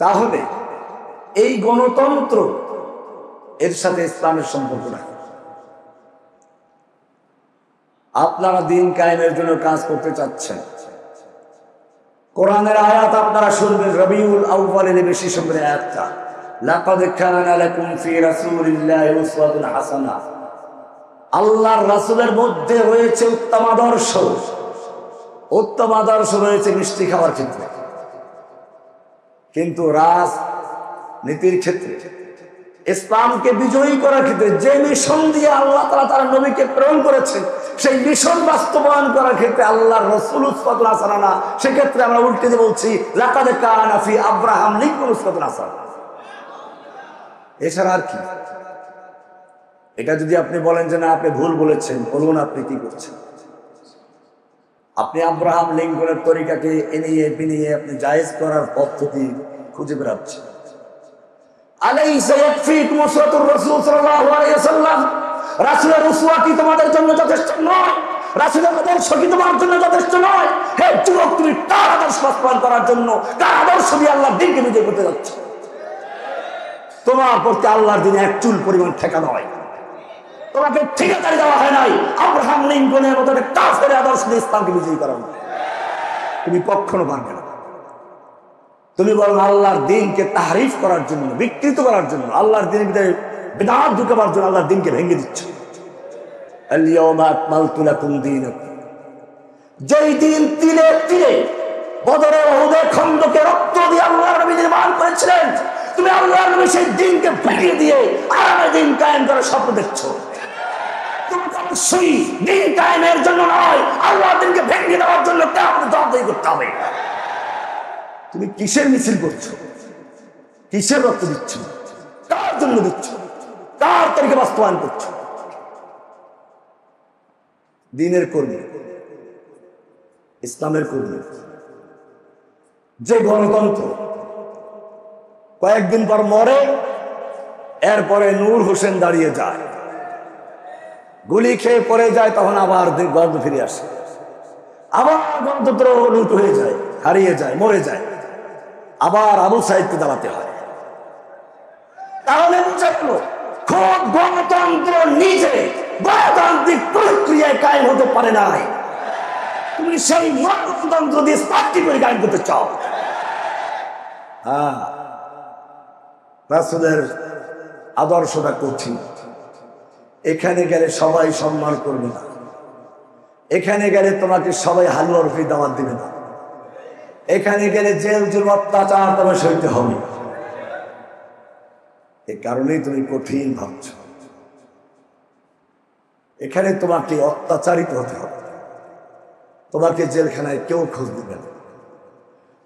তাহলে এই গণতন্ত্র এর সাথে ইসলামের সম্পর্ক রাখে। আপনারা দিন কায়েমের জন্য কাজ করতে চাচ্ছেন, কোরআনের আয়াত আপনারা শুনবেন, রবিউল আউয়ালের বেশি শুনবেন আয়াতটা, লাকাদ কানা লাকুম ফি রাসূলিল্লাহি উসওয়াতুন হাসানাহ। আল্লাহর রাসূলের মধ্যে রয়েছে উত্তম আদর্শ। উত্তম আদর্শ রয়েছে মিষ্টি খাওয়ার ক্ষেত্রে, কিন্তু রাজনীতির ক্ষেত্রে, ইসলামকে বিজয়ী করার ক্ষেত্রে, যে মিশন দিয়ে আল্লাহ তাআলা তার নবীকে প্রেরণ করেছেন, সেই মিশন বাস্তবায়ন করার ক্ষেত্রে আল্লাহর রাসূল উসওয়াতুন হাসানাহ না, সেক্ষেত্রে আমরা উল্টে দিয়ে বলছি লাকাদ কানা ফি আব্রাহাম লিকুম উসওয়াতুন হাসানাহ। এছাড়া আর কি? এটা যদি আপনি বলেন যে না আপনি ভুল বলেছেন, বলুন আপনি কি করছেন। আপনি আব্রাহাম লিঙ্কনের তরিকাকে এনিয়ে বিনিয়ে আপনি জায়েজ করার পদ্ধতি খুঁজে বেড়াচ্ছেন। আলাইসা ইয়াকফিকুম উসওয়াতুর রাসূল সাল্লাল্লাহু আলাইহি ওয়াসাল্লাম, রাসূলের উসওয়া কি তোমাদের জন্য যথেষ্ট নয়? রাসূলের আদর্শ কি তোমার জন্য যথেষ্ট নয়? হে যুবক, তুমি কার আদর্শ বাস্তবায়ন করার জন্য, কার আদর্শ দিয়ে আল্লাহর দ্বীনকে বিজয় করতে যাচ্ছ? তোমার প্রতি আল্লাহর দ্বীনে এক চুল পরিমাণ ঠেকা নয়। তোমাকে ঠিকাদারি দেওয়া হয় নাই আব্রাহাম লিঙ্কনের মতো একটা কাফের আদর্শ দিয়ে ইসলামকে বিজয়ী করার। তুমি কখনো পারবে না। তুমি বরং আল্লাহর দ্বীনকে তাহরিফ করার জন্য, বিকৃত করার জন্য, আল্লাহর দ্বীনের ভিতরে বিদআত ঢুকাবার জন্য আল্লাহর দ্বীনকে ভেঙে দিচ্ছ। আল-ইয়াওমা আকমালতু লাকুম দীনাকুম, যেই দিন তিলে তিলে বদরে, উহুদে, খন্দকে রক্ত দিয়ে আল্লাহর নবী নির্মাণ করেছিলেন, তুমি আল্লাহর নবী সেই দিনকে ভেঙে দিয়ে আরামে দিন কায়েম করার স্বপ্ন দেখছো। তোমাকে অবশ্যই দিন কায়েমের জন্য নয়, আল্লাহর দিনকে ভেঙে দেওয়ার জন্য কিয়ামতে জবাবদিহি করতে হবে। তুমি কিসের মিছিল করছো? কিসের রক্ত দিচ্ছ? কার জন্য দিচ্ছ? কার তরিকা বাস্তবায়ন করছো? দ্বীনের কর্মী, ইসলামের কর্মী। যে গণতন্ত্র কয়েকদিন পর মরে, এরপরে নূর হোসেন দাঁড়িয়ে যায়, গুলি খেয়ে পড়ে যায়, তখন আবার গণতন্ত্র ফিরে আসে, আবার গণতন্ত্র লুট হয়ে যায়, হারিয়ে যায়, মরে যায়, আবার আবু সাইদকে দাঁড়াতে হয়। তাহলে বুঝা গেল খোদ গণতন্ত্র নিজে গণতান্ত্রিক প্রক্রিয়ায় কায়েম হতে পারে নাই। তুমি সেই গণতন্ত্র দিয়ে পার্টি করে কায়েম করতে চাও। হ্যাঁ, রাসূলের আদর্শটা কঠিন। এখানে গেলে সবাই সম্মান করবে না, এখানে গেলে তোমাকে সবাই হালুয়া রুটি দাওয়াত দিবে না, এখানে গেলে জেল জুলুম অত্যাচার তোমার সইতে হবে। এ কারণেই তুমি কঠিন ভাবছ। এখানে তোমাকে অত্যাচারিত হতে হবে, তোমাকে জেলখানায় কেউ খোঁজ দিবে না,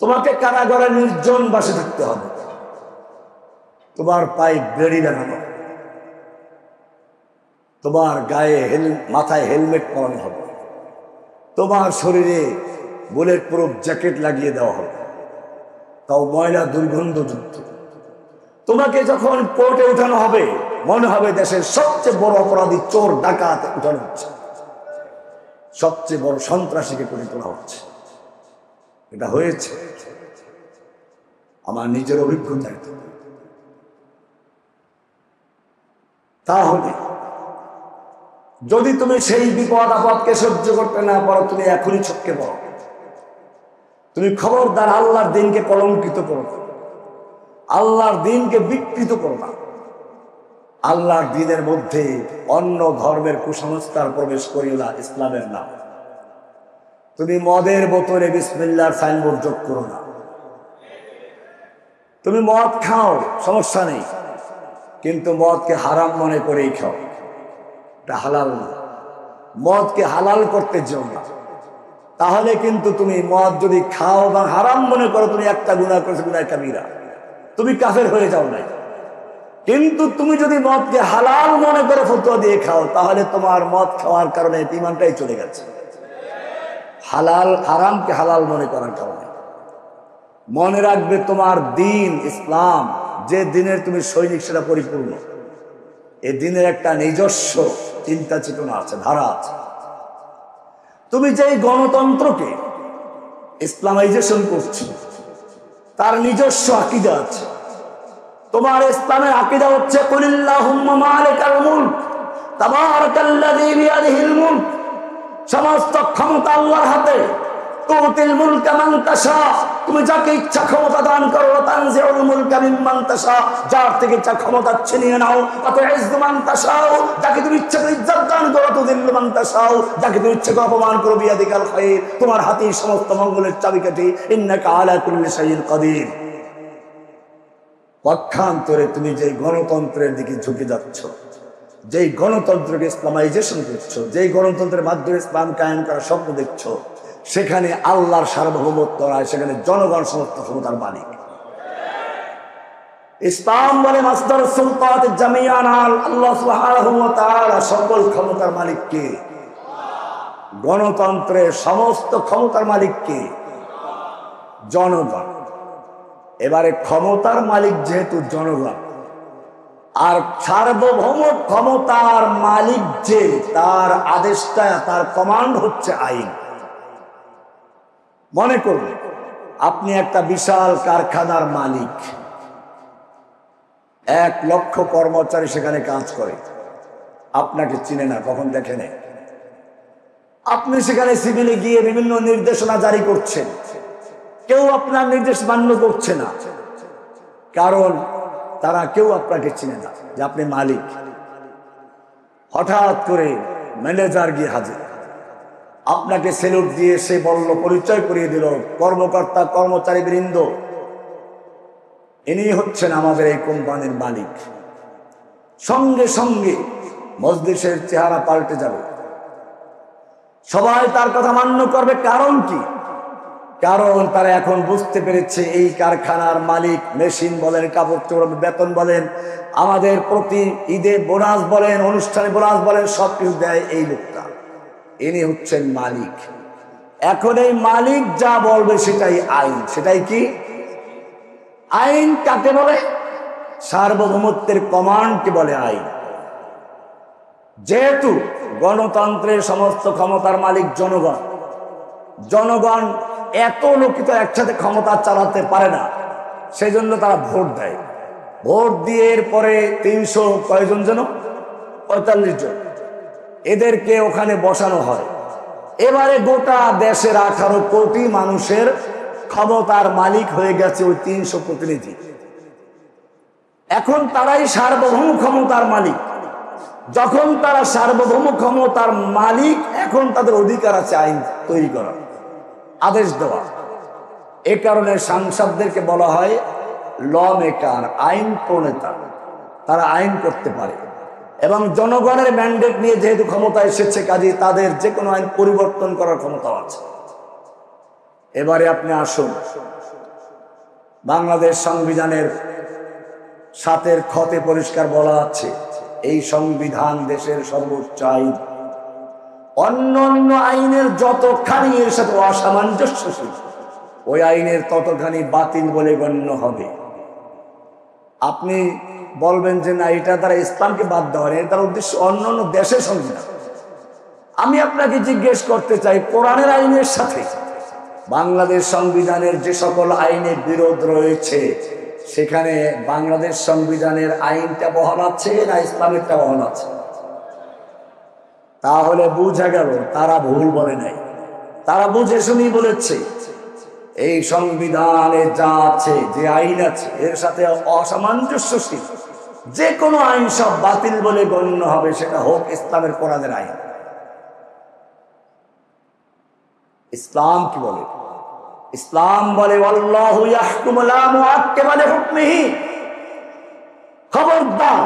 তোমাকে কারাগারে নির্জন বাসে থাকতে হবে, তোমার পায়ে বেড়ি লাগানো, তোমার গায়ে মাথায় হেলমেট পরানো হবে, তোমার শরীরে বুলেট প্রুফ জ্যাকেট লাগিয়ে দেওয়া হবে, তাও ময়লা দুর্গন্ধযুক্ত। তোমাকে যখন কোর্টে উঠানো হবে, মনে হবে দেশের সবচেয়ে বড় অপরাধী, চোর ডাকাত উঠানো হচ্ছে, সবচেয়ে বড় সন্ত্রাসীকে করে তোলা হচ্ছে। এটা হয়েছে আমার নিজের অভিজ্ঞতায়। তাহলে যদি তুমি সেই বিপদ আপদকে সহ্য করতে না পারো, তুমি এখনই ছটকে পড়ো। তুমি খবরদার আল্লাহর দ্বীনকে কলঙ্কিত করো না, আল্লাহর দ্বীনকে বিকৃত করো না। আল্লাহর দ্বীনের মধ্যে অন্য ধর্মের কুসংস্কার প্রবেশ করিও না ইসলামের নাম। তুমি মদের বোতলে বিসমিল্লাহর সাইনবোর্ড যোগ করো না। তুমি মদ খাও, সমস্যা নেই, কিন্তু মদকে হারাম মনে করেই খাও, এটা হালাল না। মদকে হালাল করতে যেও না, তাহলে কিন্তু তুমি মদ যদি খাও বা হারাম মনে করো, তুমি একটা গুনাহ করেছো, গুনাহ কাবীরা, তুমি কাফের হয়ে যাও নাই। কিন্তু তুমি যদি মদকে হালাল মনে করে ফতোয়া দিয়ে খাও, তাহলে তোমার মদ খাওয়ার কারণে ঈমানটাই চলে গেছে। হালাল হারামকে হালাল মনে করার কারণে। মনে রাখবে, তোমার দ্বীন ইসলাম, যে দ্বীনের তুমি সৈনিক, সেটা পরিপূর্ণ। এই দ্বীনের একটা নিজস্ব চিন্তা চেতনা আছে, ধারা আছে। তুমি যেই গণতন্ত্রকে ইসলামাইজেশন করছো, তার নিজস্ব আকীদা আছে। তোমার ইসলামের আকীদা হচ্ছে কুলিল্লাহুম্মা মালিকাল মুলক তাবারাকাল্লাযী বিয়াদিহিল মুলক, সমস্ত ক্ষমতা আল্লাহর হাতে। তুতিল মুলকা মান তাশা, তুমি যাকে ইচ্ছা ক্ষমতা দান করো। তানজিউল মুলকা মিম্মান তাশা, যার থেকে ইচ্ছা ক্ষমতা ছিনিয়ে নাও। তুইজ্জু মান তাশা, যাকে তুমি ইচ্ছা করে ইজ্জত দান করো। তুযিল্লু মান তাশা, যাকে তুমি ইচ্ছা করে অপমান করো। বিয়াদিকাল খায়র, তোমার হাতেই সমস্ত মঙ্গলের চাবিকাঠি। ইন্নাকা আলা কুল্লি শাইইন কাদির। পক্ষান্তরে তুমি যে গণতন্ত্রের দিকে ঝুঁকে যাচ্ছ, যেই গণতন্ত্রকে ইসলামাইজেশন করছো, যেই গণতন্ত্রের মাধ্যমে ইসলাম কায়েম করার স্বপ্ন দেখছো, সেখানে আল্লাহর সার্বভৌমত্ব নয়, সেখানে জনগণ সমস্ত ক্ষমতার মালিক। ইসলাম বলে মাসদার সুলতাত জামিয়ান আল্লাহ সুবহানাহু ওয়া তাআলা, সকল ক্ষমতার মালিক কে? গণতন্ত্রের সমস্ত ক্ষমতার মালিক কে? জনগণ। এবারে ক্ষমতার মালিক যেহেতু জনগণ, আর সার্বভৌম ক্ষমতার মালিক যে, তার আদেশটা, তার কমান্ড হচ্ছে আইন। মনে করুন আপনি একটা বিশাল কারখানার মালিক, 1 লক্ষ কর্মচারী সেখানে কাজ করে, আপনাকে চিনে না, কখন দেখে নেই। আপনি সেখানে সিভিলে গিয়ে বিভিন্ন নির্দেশনা জারি করছেন, কেউ আপনার নির্দেশ মান্য করছে না, কারণ তারা কেউ আপনাকে চিনে না যে আপনি মালিক। হঠাৎ করে ম্যানেজার গিয়ে হাজির, আপনাকে সেলুট দিয়ে সে বলল, পরিচয় করিয়ে দিল, কর্মকর্তা কর্মচারী বৃন্দ, ইনি হচ্ছেন আমাদের এই কোম্পানির মালিক। সঙ্গে সঙ্গে মজলিসের চেহারা পাল্টে যাবে, সবাই তার কথা মান্য করবে। কারণ কি? কারণ তারা এখন বুঝতে পেরেছে এই কারখানার মালিক, মেশিন বলেন, কাপড় চোপড় বেতন বলেন, আমাদের প্রতি ঈদে বোনাস বলেন, অনুষ্ঠানে বোনাস বলেন, সবকিছু দেয় এই লোকটা, ইনি হচ্ছেন মালিক। এখন এই মালিক যা বলবে সেটাই আইন। সেটাই কি আইন? কাকে বলে? সার্বভৌমত্বের কমান্ডকে বলে আইন। যেহেতু গণতন্ত্রের সমস্ত ক্ষমতার মালিক জনগণ, জনগণ এত লোকিত একসাথে ক্ষমতা চালাতে পারে না, সেই জন্য তারা ভোট দেয়। ভোট দিয়ে এরপরে 300 কয়জন যেন 45 জন এদেরকে ওখানে বসানো হয়। এবারে গোটা দেশের 18 কোটি মানুষের ক্ষমতার মালিক হয়ে গেছে ওই 300 প্রতিনিধি। এখন তারাই সার্বভৌম ক্ষমতার মালিক। যখন তারা সার্বভৌম ক্ষমতার মালিক, এখন তাদের অধিকার আছে আইন তৈরি করা, আদেশ দেওয়া। এ কারণে সাংসদদেরকে বলা হয় ল মেকার, আইন প্রণেতা। তারা আইন করতে পারে এবং জনগণের ম্যান্ডেট নিয়ে যেহেতু ক্ষমতা এসেছে, কাজে তাদের যে কোনো আইন পরিবর্তন করার ক্ষমতা আছে। এবারে আপনি আসুন, বাংলাদেশ সংবিধানের 7 খতে পরিষ্কার বলা আছে, এই সংবিধান দেশের সর্বোচ্চ আইন। অন্য অন্য আইনের যতখানি এর সাথে অসামঞ্জস্যশীল, ওই আইনের ততখানি বাতিল বলে গণ্য হবে। আপনি বলবেন যে না, এটা দ্বারা ইসলামকে বাদ দেওয়া নেই, তার উদ্দেশ্য অন্য অন্য দেশের সংবিধান। আমি আপনাকে জিজ্ঞেস করতে চাই, কোরআনের আইনের সাথে বাংলাদেশ সংবিধানের যে সকল আইনের বিরোধ রয়েছে, সেখানে বাংলাদেশ সংবিধানের আইনটা বহাল আছে না ইসলামেরটা বহাল আছে? তাহলে বুঝা গেল তারা ভুল বলে নাই, তারা বুঝে শুনি বলেছে এই সংবিধানে যা আছে, যে আইন আছে, এর সাথে অসামঞ্জস্যশীল যে কোনো আইন সব বাতিল বলে গণ্য হবে, সেটা হোক ইসলামের কোরআনের আইন। ইসলাম কি বলে? ইসলাম বলে আল্লাহু ইয়াহকুমু লা মুআক্কিবা লিহুকমিহি। খবরদার,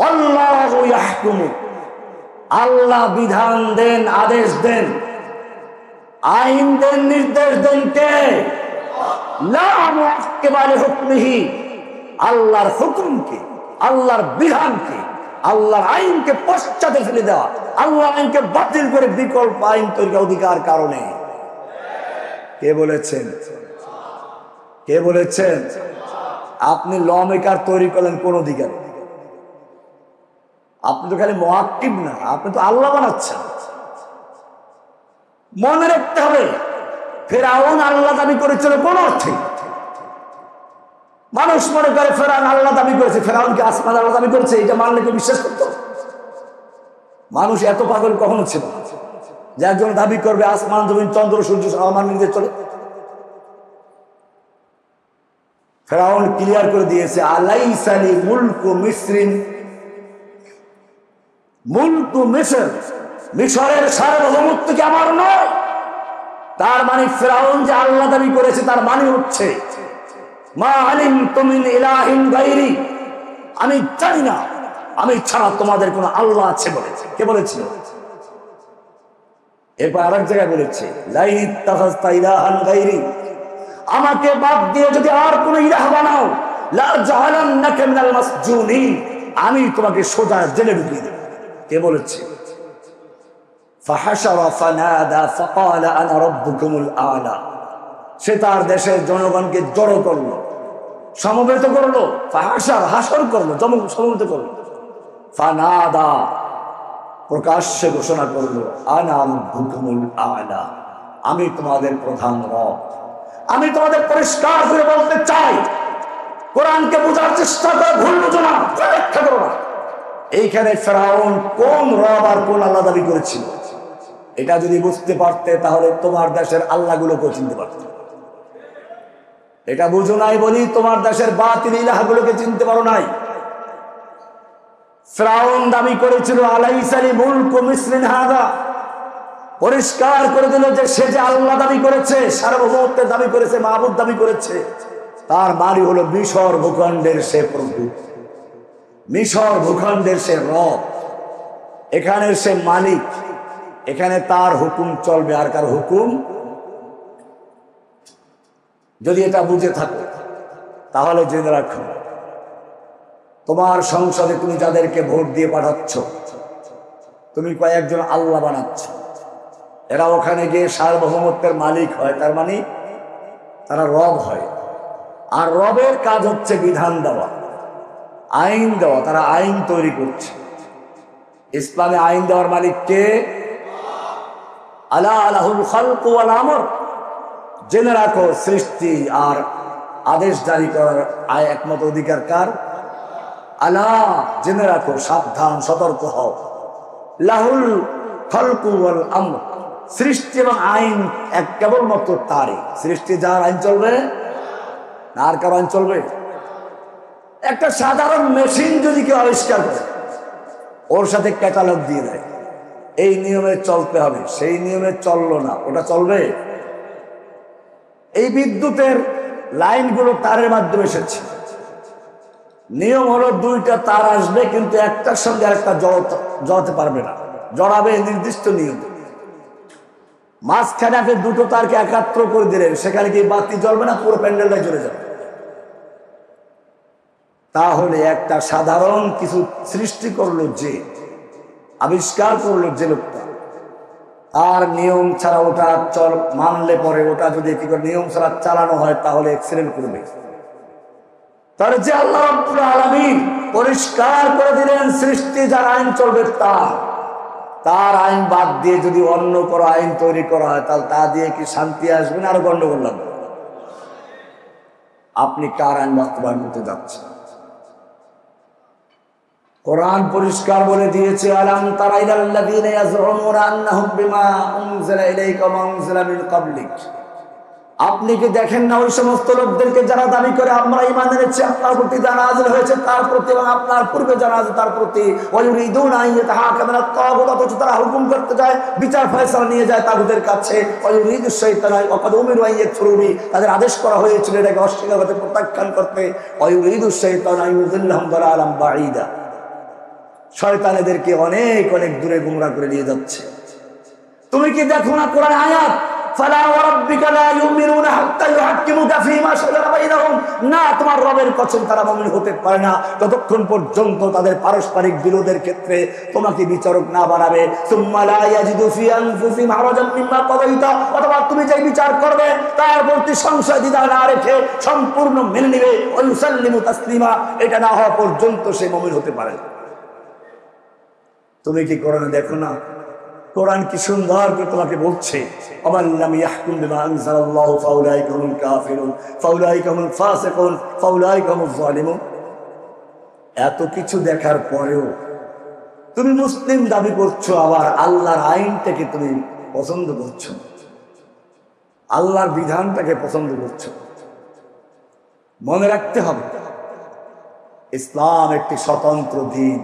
আল্লাহু ইয়াহকুমু, আল্লাহ বিধান দেন, আদেশ দেন, আইন দেন, নির্দেশ দেন কে? লা মুআক্কিবা লিহুকমিহি, আল্লাহর হুকুমকে, আল্লাহর বিধানকে, আল্লাহর আইনকে পশ্চাতে ফেলে দেওয়া, আল্লাহ আইনকে বাতিল করে বিকল্প আইন তৈরির অধিকার কারণে। কে বলেছেন? কে বলেছেন? আপনি ল মেকার তৈরি করলেন কোন অধিকারে? আপনি তো খালি মুআক্কিব না, আপনি তো আল্লাহ বানাচ্ছেন। মনে রাখতে হবে, ফিরআউন আল্লাহ দাবি করেছিল কোন অর্থে? মানুষ মনে করে ফেরাউন আল্লাহ দাবি করেছে, ফেরাউনকে আসমান আল্লাহ দাবি করেছে, এটা মানলে কেউ বিশ্বাস করতো? মানুষ এত পাগল কখনো ছিল না যে একজন দাবি করবে আসমান জমিন চন্দ্র সূর্য আমার নিজে চলে। ফেরাউন ক্লিয়ার করে দিয়েছে, আলাইসালি মুলকু মিসরিন, মুলকু মিসর, মিশরের সার্বভৌমত্ব কি আমার নয়? তার মানে ফেরাউন যে আল্লাহ দাবি করেছে তার মানে হচ্ছে মা আলিমতু মিন ইলাহিন গায়রি, আমি জানি না আমি ছাড়া তোমাদের কোন আল্লাহ আছে বলেছে। কে বলেছিল? এরপর আরেক জায়গায় বলেছে লাইত্তাখাযতা ইলাহান গায়রি, আমাকে বাদ দিয়ে যদি আর কোন ইলাহ বানাও লা জাআলান্নাকা মিনাল মাসজুনিন, আমি তোমাকে সোজা জেলে ঢুকিয়ে দেব। কে বলেছে? ফাহাশারা ফানাদা ফাকালা আনা রাব্বুকুমুল আ'লা, সে তার দেশের জনগণকে জড়ো করলো, সমবেত করলো, ফাহাশার হাসর করলো, সমবেত করলো, ফানাদা প্রকাশ্যে ঘোষণা করলো আনা রাব্বুকুমুল আ'লা, আমি তোমাদের প্রধান রব। আমি তোমাদের পরিষ্কার করে বলতে চাই, কোরআনকে বোঝার চেষ্টা করে ভুল বুঝো না, ব্যাখ্যা করো না। এইখানে ফেরাউন কোন রব আর কোন আল্লাহ দাবি করেছিল এটা যদি বুঝতে পারতে তাহলে তোমার দেশের আল্লাহগুলোকেও চিনতে পারতে। এটা বুঝো নাই বলি তোমার দেশের বাতিল ইলাহগুলোকে চিনতে পারো নাই। ফেরাউন দাবি করেছিল আলাইসালি মুলকু মিসরিন হাযা, পরিষ্কার করে দিল যে সে যে আল্লাহ দাবি করেছে, সার্বভৌমত্বের দাবি করেছে, মাবুদ দাবি করেছে, তার বাড়ি হলো মিশর ভূখণ্ডের সে প্রভু, মিশর ভূখণ্ডের সে রব, এখানে সে মালিক, এখানে তার হুকুম চলবে, আর কার হুকুম? যদি এটা বুঝে থাকো তাহলে জেনে রাখো, তোমার সংসদে তুমি যাদেরকে ভোট দিয়ে পাঠাচ্ছ, তুমি কয়েকজন আল্লাহ বানাচ্ছ, এরা ওখানে গিয়ে সার্বভৌমত্বের মালিক হয়, তার মানে তারা রব হয়। আর রবের কাজ হচ্ছে বিধান দেওয়া, আইন দেওয়া, তারা আইন তৈরি করছে। ইসলামে আইন দেওয়ার মালিক কে? আলা লাহুল খালকু ওয়াল আমর, জেনে রাখো সৃষ্টি আর আদেশ জারি করার একমাত্র অধিকার কার? আলা, জেনে রাখো, সাবধান, সতর্ক হও। লাহুল খালকু ওয়াল আমর, সৃষ্টি এবং আইন এক কেবলমাত্র তারই। সৃষ্টি যার আইন চলবে, আর কার আইন চলবে? একটা সাধারণ মেশিন যদি কেউ আবিষ্কার করে, ওর সাথে ক্যাটালগ দিয়ে দেয়, এই নিয়মে চলতে হবে, সেই নিয়মে চললো না, ওটা চলবে? এই বিদ্যুতের লাইনগুলো তারের মাধ্যমে এসেছে, নিয়ম হলো দুইটা তার আসবে কিন্তু একটার সঙ্গে আরেকটা জড়াতে পারবে না, জড়াবে নির্দিষ্ট নিয়ম। মাঝখানে আপনি দুটো তারকে একাত্র করে দিলেন, সেখানে কি বাতি জ্বলবে না? পুরো প্যান্ডেলটাই জ্বলে যাবে। তাহলে একটা সাধারণ কিছু সৃষ্টি করলো, যে আবিষ্কার করলো যে লোকটা, আর নিয়ম ছাড়া ওটা মানলে পরে ওটা যদি কি করে নিয়ম ছাড়া চালানো হয় তাহলে অ্যাক্সিডেন্ট করবে। তার যে আল্লাহ রাব্বুল আলামিন পরিষ্কার করে দিলেন সৃষ্টি যার আইন চলবে তার আইন বাদ দিয়ে যদি অন্য কোনো আইন তৈরি করা হয় তাহলে তা দিয়ে কি শান্তি আসবে না আরো গন্ডগোল লাগবে? আপনি কার আইন বাস্তবায়ন করতে যাচ্ছেন? কোরআন পরিষ্কার বলে দিয়েছে, আলাম তারা ইলাল্লাযীনা ইয়াজউমুনা আন্নাহুম বিমা উনজিলা ইলাইকা ওয়া উনজিলা মিন ক্বাবলিক, আপনি কি দেখেন না ওই সমস্ত লোকদেরকে যারা দাবি করে আমরা ঈমান এনেছি, আপনার প্রতি যা নাযিল হয়েছে তার প্রতি এবং আপনার পূর্বে যা নাযিল তার প্রতি, ওয়া ইউরিদুনা আন ইয়াতাহাকামু আত-তাগুত, অথচ তারা হুকুম করতে যায়, বিচার ফয়সালা নিয়ে যায় তাগুতের কাছে। ওয়া ইউরিদু শাইতানু ওয়া কাদ উমিরু আন ইয়াকফুরু বিহি, তাদের আদেশ করা হয়েছিল এটাকে অস্বীকার করতে, প্রত্যাখ্যান করতে। ওয়া ইউরিদু শাইতানু আন ইউযিল্লাহুম দালালাম বাঈদা, শয়তান এদেরকে অনেক অনেক দূরে গুমরাহ করে নিয়ে যাচ্ছে। তুমি কি দেখো না কোরআন আয়াত, ফালা ওয়া রাব্বিকা লা ইউমিনুনা হাত্তা ইউহাক্কিমুকা ফীমা শাজারা বাইনাহুম, না, তোমার রবের কসম তারা মুমিন হতে পারে না ততক্ষণ পর্যন্ত তাদের পারস্পরিক বিরোধের ক্ষেত্রে তোমাকে বিচারক না বানাবে। সুম্মা লা ইয়াজিদু ফি আনফুসিহিম হারাজাম মিম্মা কাদাইতা, অথবা তুমি যে বিচার করবে তার প্রতি সংশয় দ্বিধা না রেখে সম্পূর্ণ মেনে নেবে। ওয়া ইউসাল্লিমু তাসলিমা, এটা না হওয়া পর্যন্ত সে মুমিন হতে পারে না। তুমি কি কোরআনে দেখো না কোরআন কি সুন্দর করে তোমাকে বলছে, আল্লাম ইয়াহকুম বিমা আনজালাল্লাহু ফাউলাইকা হুমুল কাফিরুন ফাউলাইকা হুমুল ফাসিকুন ফাউলাইকা হুমুজ জালিমুন। এত কিছু দেখার পরেও তুমি মুসলিম দাবি করছো, আবার আল্লাহর আইনটাকে তুমি পছন্দ করছো, আল্লাহর বিধানটাকে পছন্দ করছো। মনে রাখতে হবে, ইসলাম একটি স্বতন্ত্র দিন,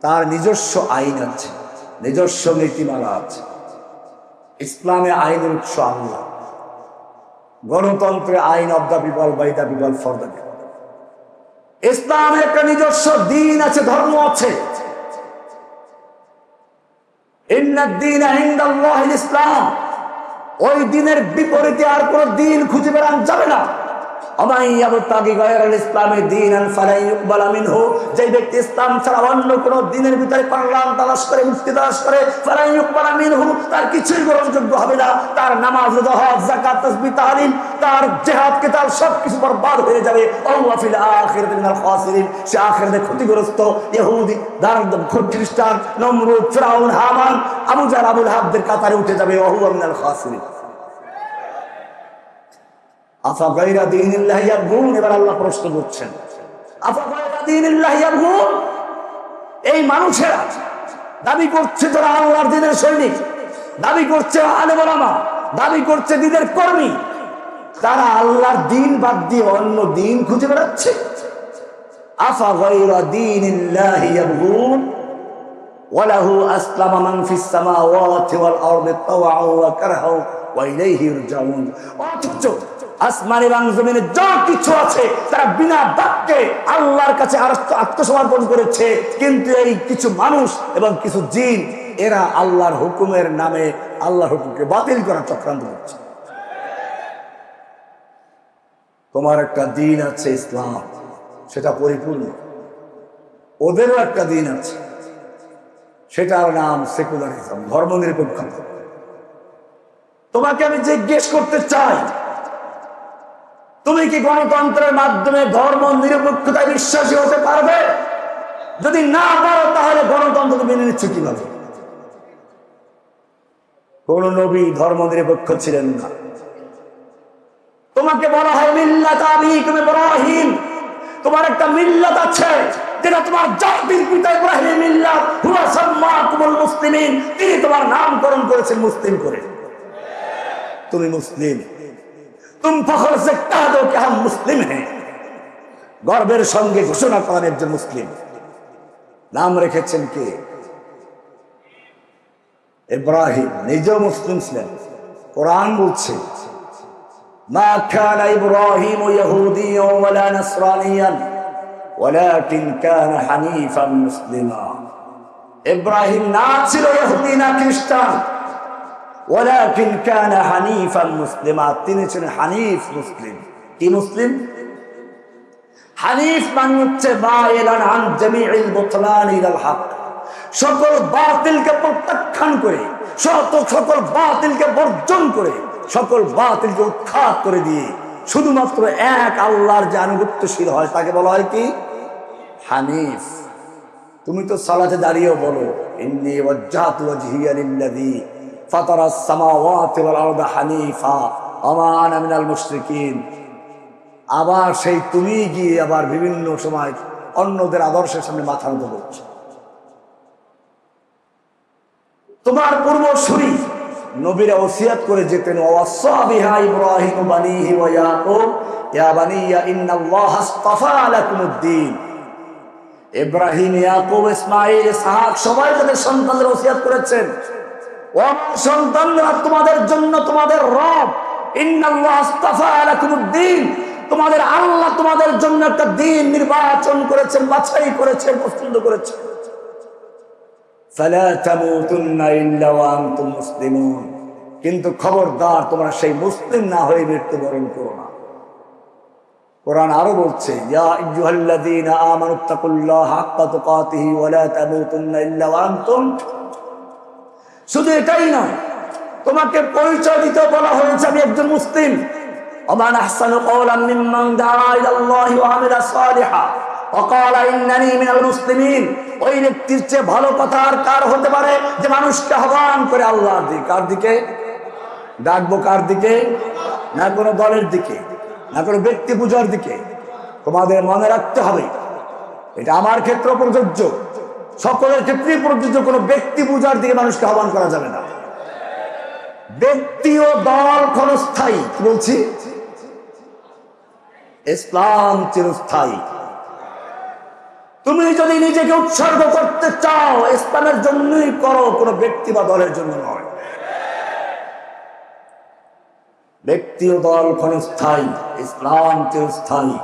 তার নিজস্ব আইন আছে, নিজস্ব নীতিমালা আছে। ইসলামে আইনের উৎস আল্লাহ। গণতন্ত্রে আইন of the people, by the people, for the people. ইসলামের একটা নিজস্ব দিন আছে, ধর্ম আছে। ইসলাম, ওই দিনের বিপরীতে আর কোন দিন খুঁজে বেড়ান যাবে না। যে ব্যক্তি ইসলাম ছাড়া অন্য কোন দিনের ভিতরে কল্যাণ তালাশ করে, মুক্তি তালাশ করে, তার কিছুই গ্রহণযোগ্য হবে না। তার নামাজ, হজ, যাকাত, তাসবিহ, তাহলিল, তার জিহাদ, কিতাব সবকিছু বরবাদ হয়ে যাবে। সে আখিরাতে ক্ষতিগ্রস্ত। ইহুদি, খ্রিস্টান, নমরুদ, ফিরআউন, হামান, আবু জাহল, আবুল আহাবদের কাতারে উঠে যাবে। ওয়া মিনাল খাসিরিন। আফা গায়রা দীনিল্লাহি ইয়াবগুন। এবার আল্লাহ প্রশ্ন করছেন, আফা গায়রা দীনিল্লাহি ইয়াবগুন। এই মানুষেরা দাবি করছে যারা আল্লাহর দ্বীনের সৈনিক, দাবি করছে আলেম ওলামা, দাবি করছে দ্বীনের কর্মী, তারা আল্লাহর দ্বীন বাদ দিয়ে অন্য দ্বীন খুঁজে বেড়াচ্ছে। আফা গায়রা দীনিল্লাহি ইয়াবগুন ওয়া লাহু আসলামা মান ফিস সামাওয়াতি ওয়াল আরদি তাওআন ওয়া কারহান ওয়া ইলাইহি ইরজাউন। অথচ আসমান এবং জমিনে যা কিছু আছে তারা বিনা বাক্যে আল্লাহর কাছে আত্মসমর্পণ করেছে। কিন্তু এই কিছু মানুষ এবং কিছু জিন, এরা আল্লাহর হুকুমের নামে আল্লাহর হুকুমকে বাতিল করার চক্রান্ত করছে। তোমার একটা দিন আছে ইসলাম, সেটা পরিপূর্ণ। ওদেরও একটা দিন আছে, সেটার নাম সেকুলারিজম, ধর্মনিরপেক্ষতা। তোমাকে আমি জিজ্ঞেস করতে চাই, তুমি কি গণতন্ত্রের মাধ্যমে ধর্ম নিরপেক্ষতায় বিশ্বাসী হতে পারবে? যদি না পারো তাহলে গণতন্ত্রকে মেনে নিচ্ছে কিভাবে? কোন নবী ধর্ম নিরপেক্ষ ছিলেন না। তোমাকে বলা হয় মিল্লাত আবিকুম ইব্রাহিম, তোমার একটা মিল্লাত আছে যেটা তোমার জাতির পিতা ইব্রাহিমের মিল্লাত। হুয়া সাম্মাকুমুল মুসলিমিন, তিনি তোমার নামকরণ করেছেন মুসলিম করে। তুমি মুসলিম, तुम फख्र से कह दो कि हम मुस्लिम हैं। গর্বের সঙ্গে ঘোষণা করেন একজন মুসলিম। নাম রেখেছেন কে? ইব্রাহিম। নিজেও মুসলিম ছিলেন। কোরআন বলছে মা কানা ইব্রাহিম ইয়াহুদিয়্যান ওয়ালা নাসরানিয়ান ওয়ালাকিন কানা হানিফান মুসলিমা। ইব্রাহিম না ছিল ইহুদি না খ্রিস্টান, ওয়ালাকিন কানা হানিফান মুসলিমা, তিনি ছিলেন হানিফ মুসলিম। কি মুসলিম? হানিফ মানে হচ্ছে মাইলান আন জামিউল বুতলান ইলাল হক, সকল বাতিলকে প্রত্যাখ্যান করে, সকল বাতিলকে বর্জন করে, সকল বাতিলকে উৎখাত করে দিয়ে শুধুমাত্র এক আল্লাহর যে আনুগত্যশীল হয় তাকে বলা হয় কি? হানিফ। তুমি তো সালাতে দাঁড়িয়েও বলো ইন্নী ওয়াজ্জাহতু ওয়াজহিয়া লিল্লাযী ফাতারাস সামাওয়াতি ওয়াল আরদা হানিফা ওয়া মা আনা মিনাল মুশরিকিন। আবার সেই তুমি গিয়ে আবার বিভিন্ন সময় অন্যদের আদর্শের সামনে মাথা নত করছো। তোমার পূর্বসূরি নবীরা ওসিয়াত করে যেতেন, ওয়াসা বিহা ইব্রাহিম বানিহি ওয়া ইয়াকুব ইয়া বানিয়া ইন্নাল্লাহা আসতাফা লাকুমুদ্দিন। ইব্রাহিম, ইয়াকুব, ইসমাঈল, ইসহাক সবাই তাদের সন্তানদের ওসিয়াত করেছেন, ও আমার সন্তানরা তোমাদের জন্য তোমাদের রব ইন্নাল্লাহা আসতাফা লাকুমুদ্দিন, তোমাদের আল্লাহ তোমাদের জন্য একটা দিন নির্বাচন করেছেন, বাছাই করেছেন, পছন্দ করেছেন। ফালা তামুতুন্না ইল্লা ওয়া আনতুম মুসলিমুন, কিন্তু খবরদার তোমরা সেই মুসলিম না হয়ে মৃত্যুবরণ করো না। কোরআন আরো বলছে ইয়া আইয়ুহাল্লাযীনা আমানুত্তাকুল্লাহা হাক্কা তুকাতিহি ওয়া লা তামুতুন্না ইল্লা ওয়া আনতুম। শুধু এটাই নয়, তোমাকে পরিচয় দিতে বলা হয়েছে আমি একজন মুসলিম। ওয়া মান আহসানু কওলাম মিম্মান দাআ ইলাল্লাহি ওয়া আমিলা সালিহা ওয়াকালা ইন্নানি মিনাল মুসলিমিন। ওই ব্যক্তির চেয়ে ভালো কথা আর কার হতে পারে যে মানুষকে আহ্বান করে আল্লাহর দিকে। কার দিকে ডাকবো? কার দিকে? না কোনো দলের দিকে, না কোনো ব্যক্তি পূজার দিকে। তোমাদের মনে রাখতে হবে, এটা আমার ক্ষেত্রে প্রযোজ্য, সকলের ক্ষেত্রেই প্রযোজ্য। কোনো ব্যক্তি পূজার দিকে মানুষকে আহ্বান করা যাবে না। ব্যক্তি ও দল ক্ষণস্থায়ী। কি বলছি? ইসলাম চিরস্থায়ী। তুমি যদি নিজেকে উৎসর্গ করতে চাও, ইসলামের জন্যই করো, কোনো ব্যক্তি বা দলের জন্য নয়। ব্যক্তি ও দল ক্ষণস্থায়ী, ইসলাম চিরস্থায়ী।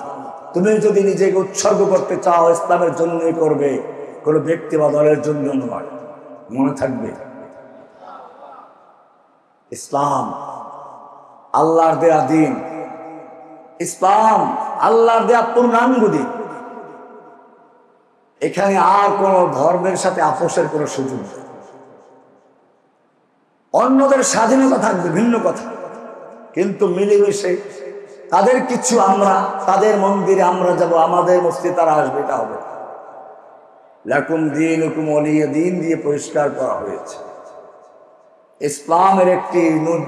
তুমি যদি নিজেকে উৎসর্গ করতে চাও, ইসলামের জন্যই করবে, কোনো ব্যক্তি বা দলের জন্য নয়। মনে থাকবে, ইসলাম আল্লাহর দেয়া দিন, ইসলাম আল্লাহর দেয়া পূর্ণাঙ্গ দিন। এখানে আর কোন ধর্মের সাথে আপোষের কোন সুযোগ নেই। অন্যদের স্বাধীনতা থাকবে, ভিন্ন কথা, কিন্তু মিলেমিশে তাদের কিছু আমরা, তাদের মন্দিরে আমরা যাব, আমাদের মসজিদে তারা আসবে, এটা হবে। লাকুম দীনুকুম ওয়ালিয়া দীন দিয়ে পরিষ্কার করা হয়েছে। ইসলামের একটি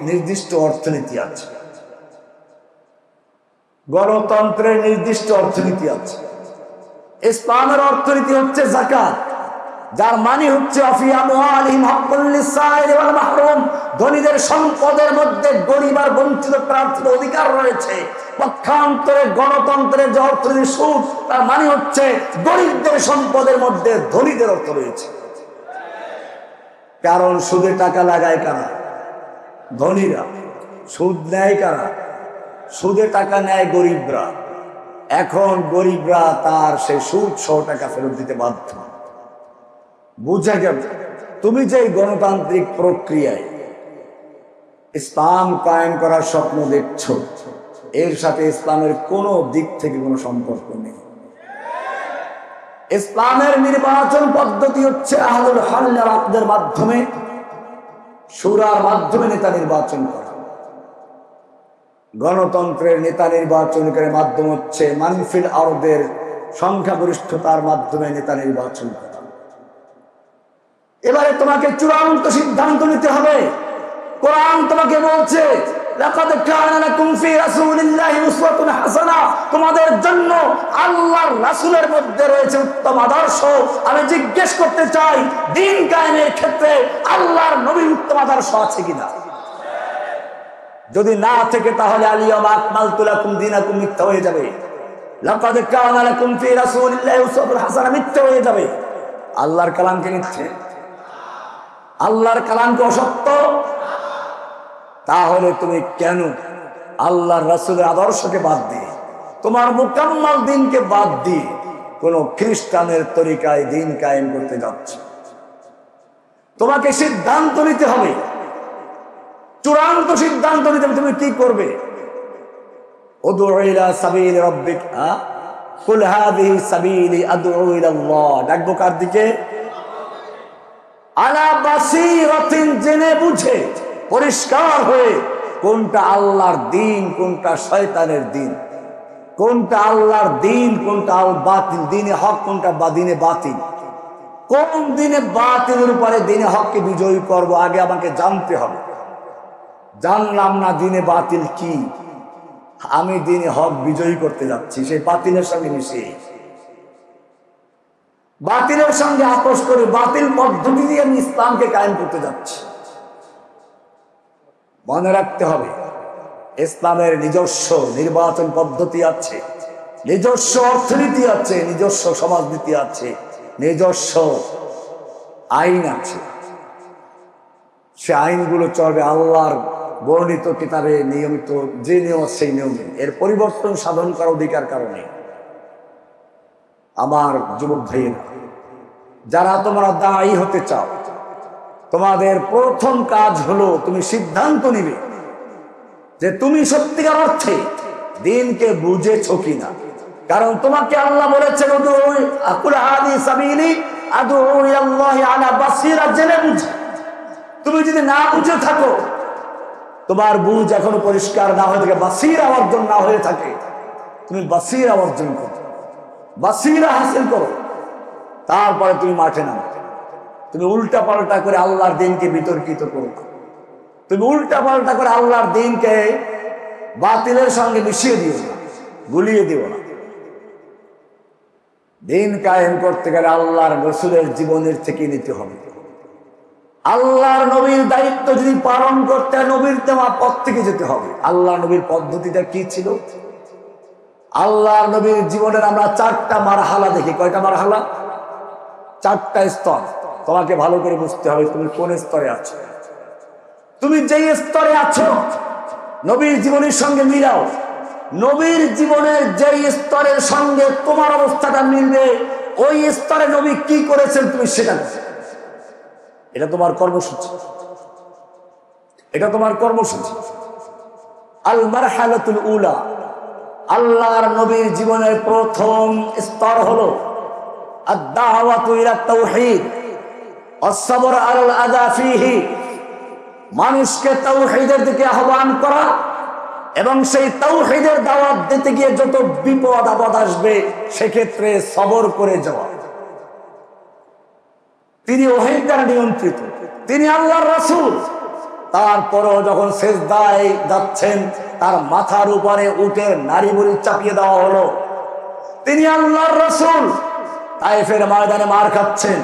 নির্দিষ্ট অর্থনীতি আছে, গণতন্ত্রের নির্দিষ্ট অর্থনীতি আছে। ইসলামের অর্থনীতি হচ্ছে যাকাত, যার মানে হচ্ছে ধনীদের সম্পদের মধ্যে গরিব আর বঞ্চিত প্রার্থীর অধিকার রয়েছে। পক্ষান্তরে গণতন্ত্রের যে অর্থনীতি সুদ, তার মানে হচ্ছে গরিবদের সম্পদের মধ্যে ধনীদের অর্থ রয়েছে। কারণ সুদে টাকা লাগায় কারা? ধনীরা। সুদ নেয় কারা? সুদে টাকা নেয় গরিবরা। এখন গরিবরা তার সেই সুদ সহ টাকা ফেরত দিতে বাধ্য। বুঝা গেল? তুমি যে গণতান্ত্রিক প্রক্রিয়ায় ইসলাম কায়েম করার স্বপ্ন দেখছ, এর সাথে ইসলামের কোন দিক থেকে কোনো সম্পর্ক নেই। ইসলামের নির্বাচন পদ্ধতি হচ্ছে আহলুল হাল ওয়াল আকদের মাধ্যমে, শুরার মাধ্যমে নেতা নির্বাচন করা। গণতন্ত্রের নেতা নির্বাচনের মাধ্যম হচ্ছে মানফিল আরদের সংখ্যাগরিষ্ঠতার মাধ্যমে নেতা নির্বাচন করা। এবারে তোমাকে চূড়ান্ত সিদ্ধান্ত নিতে হবে। কোরআন তোমাকে বলছে, লাকাদ কানা লাকুম ফি রাসূলিল্লাহি উসওয়াতুন হাসানাহ, তোমাদের জন্য আল্লাহর রাসূলের মধ্যে রয়েছে উত্তম আদর্শ। আমি জিজ্ঞেস করতে চাই, দ্বীন কায়েমের ক্ষেত্রে আল্লাহর নবীর উত্তম আদর্শ আছে কিনা? যদি না থেকে তাহলে আলিয়াউমা আকমালতু লাকুম দীনাকুম মিথ্যা হয়ে যাবে। লাকাদ কানা লাকুম ফি রাসূলিল্লাহি উসওয়াতুন হাসানাহ মিথ্যা হয়ে যাবে। আল্লাহর কালামকে মিথ্যে, আল্লাহর কালামকে অসত্য। তাহলে তুমি কেন আল্লাহর রাসূলের আদর্শকে বাদ দিয়ে, তোমার মুকাম্মাল দ্বীনকে বাদ দিয়ে কোন খ্রিস্টানের তরিকায় দ্বীন কায়েম করতে যাচ্ছ? তোমাকে সিদ্ধান্ত নিতে হবে, চূড়ান্ত সিদ্ধান্ত নিতে হবে। তুমি কি করবে? উদউ ইলা সাবিলি রাব্বিক, কুল হাযিহি সাবিলি আদউ ইলাল্লাহ। ডাকবো কার দিকে? আলা বাসীরাতিন, জেনে বুঝে পরিষ্কার হয়ে, কোনটা আল্লাহর দ্বীন, কোনটা শয়তানের দ্বীন, কোনটা আল্লাহর দ্বীন, কোনটা আল বাতিল, দ্বীনে হক কোনটা বা দ্বীনে বাতিল। কোন দ্বীনে বাতিলের উপরে দ্বীনে হককে বিজয়ী করব, আগে আমাকে জানতে হবে। জানলাম না দ্বীনে বাতিল কি, আমি দ্বীনে হক বিজয়ী করতে যাচ্ছি, সেই বাতিলের সঙ্গে মিশে, বাতিলের সঙ্গে আপোষ করে, বাতিল পদ্ধতি দিয়ে আমি ইসলামকে কায়েম করতে যাচ্ছি। মনে রাখতে হবে, ইসলামের নিজস্ব নির্বাচন পদ্ধতি আছে, নিজস্ব অর্থনীতি আছে, নিজস্ব সমাজনীতি আছে, নিজস্ব আইন আছে। সে আইনগুলো চলবে আল্লাহর বর্ণিত কিতাবে নিয়মিত, যে নিয়ম সেই নিয়মে। এর পরিবর্তন সাধন করার অধিকার কারণে আমার যুবক ভাইয়েরা, যারা তোমরা দায়ী হতে চাও, তোমাদের প্রথম কাজ হলো তুমি সিদ্ধান্ত নিবে যে তুমি সত্যিকার অর্থে দ্বীনকে বুঝেছো কিনা। কারণ তোমাকে আল্লাহ বলেছেন, কুল হাযিহি সাবিলি আদউ ইলাল্লাহি আলা বাসীরা, জেনে বুঝে। তুমি যদি না বুঝে থাকো, তোমার বুঝ এখনো পরিষ্কার না হয়ে থাকে, বাসীরা অর্জন না হয়ে থাকে, তুমি বাসীরা অর্জন করো। বাসিরা হাসিল করো, তারপরে তুমি মাঠে নামো। তুমি উল্টা পাল্টা করে আল্লাহর দিনকে বিতর্কিত করো না। তুমি উল্টা পাল্টা করে আল্লাহর দিনকে বাতিলের সঙ্গে মিশিয়ে দিও না, গুলিয়ে দিও না। দিন কায়েম করতে গেলে আল্লাহর রাসূলের জীবনের থেকে নিতে হবে। আল্লাহর নবীর দায়িত্ব যদি পালন করতে হয়, নবীর দেওয়া পথ থেকে যেতে হবে। আল্লাহ নবীর পদ্ধতিটা কি ছিল? আল্লাহর নবীর জীবনের আমরা 4টা মারহালা দেখি। কয়টা মারহালা? 4টা স্তর। তোমাকে ভালো করে বুঝতে হবে তুমি কোন স্তরে আছো। তুমি যেই স্তরে আছো নবীর জীবনের সঙ্গে মিলাও। নবীর জীবনের যেই স্তরের সঙ্গে তোমার অবস্থাটা মিলবে, ওই স্তরে নবী কি করেছেন তুমি সেটা করো। এটা তোমার কর্মসূচি, এটা তোমার কর্মসূচি। আল মারহালাতুল উলা, আল্লাহর নবীর জীবনের প্রথম স্তর হলো আদ-দাওয়াতু ইলা তাওহীদ ওয়াস-সাবর আলাল আযা ফীহি, মানুষকে তাওহীদের দিকে আহ্বান করা এবং সেই তাওহীদের দাওয়াত দিতে গিয়ে যত বিপদ আপদ আসবে সেক্ষেত্রে সবর করে যাওয়া। তিনি ওহীর দ্বারা নিয়ন্ত্রিত, তিনি আল্লাহর রাসূল। তারপরও যখন সেজদায় যাচ্ছেন তার মাথার উপরে উটের নাড়ি বুড়ি চাপিয়ে দেওয়া হলো। তিনি আল্লাহর রাসূল, তায়েফের ময়দানে মার খাচ্ছেন,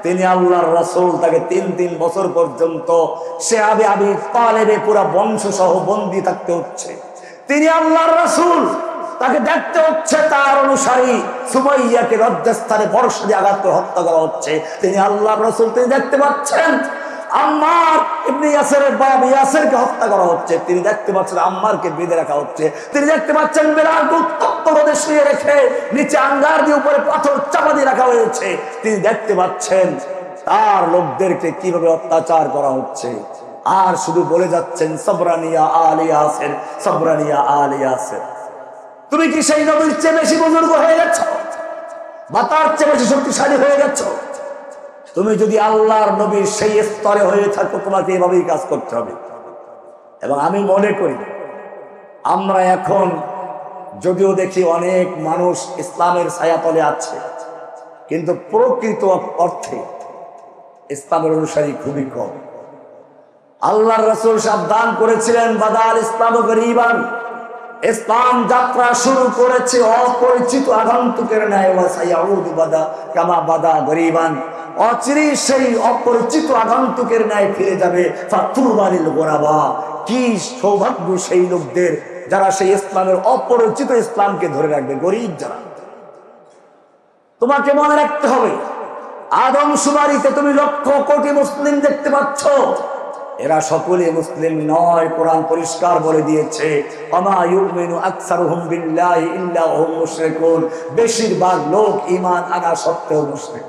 তিনি আল্লাহর রাসূল। তাকে 3 বছর পর্যন্ত সে আবি তালেবে পুরা বংশ সহ বন্দী থাকতে হচ্ছে। তিনি আল্লাহর রাসূল, তাকে দেখতে হচ্ছে তার অনুসারী সুমাইয়াকে লজ্জাস্থানে বর্ষা দিয়ে আঘাত করে হত্যা করা হচ্ছে। তিনি আল্লাহর রাসূল, তিনি দেখতে পাচ্ছেন আম্মার ইবনে ইয়াসিরের বাবা ইয়াসিরকে হত্যা করা হচ্ছে। তিনি দেখতে পাচ্ছেন আম্মারকে বেঁধে রাখা হচ্ছে। তিনি দেখতে পাচ্ছেন বেলালকে উত্তপ্ত রোদে শুয়ে রেখে নিচে আঙ্গার দিয়ে উপরে পাথর চাপা দিয়ে রাখা হয়েছে। তিনি দেখতে পাচ্ছেন তার লোকদেরকে কিভাবে অত্যাচার করা হচ্ছে। আর শুধু বলে যাচ্ছেন সবরানিয়া আলী ইয়াসির, সবরানিয়া আলী ইয়াসির। তুমি কি সেই নবীর চেয়ে বেশি বুজুর্গ হয়ে গেছো বা তার চেয়ে বেশি শক্তিশালী হয়ে গেছো? তুমি যদি আল্লাহর নবীর সেই স্তরে হয়ে থাকো, তোমাকে এভাবেই কাজ করতে হবে। এবং আমি মনে করি আমরা এখন যদিও দেখি অনেক মানুষ ইসলামের ছায়াতলে আছে, কিন্তু প্রকৃত অর্থে ইসলামের অনুসারী খুবই কম। আল্লাহর রাসূল সাবধান করেছিলেন বাদাল ইসলাম গরীবান, ইসলাম যাত্রা শুরু করেছে অপরিচিত আগন্তুকের ন্যায়, ওয়া সায়াউদু বাদা কামা বাদা গরীবান, অচিরেই সেই অপরিচিত আগন্তুকের ন্যায় ফিরে যাবে। ফাতুবা লিল গুরাবা, কি সৌভাগ্য সেই লোকদের যারা সেই ইসলামের অপরিচিত ইসলামকে ধরে রাখবে, গরীব যারা। তোমাকে মনে রাখতে হবে আদমশুমারিতে তুমি লক্ষ কোটি মুসলিম দেখতে পাচ্ছ, এরা সকলে মুসলিম নয়। কোরআন পরিষ্কার বলে দিয়েছে ওমা ইউমিনু আকসারুহুম বিল্লাহি ইল্লা হুম মুশরিকুন, বেশিরভাগ লোক ঈমান আনা সত্ত্বেও মুশরিক।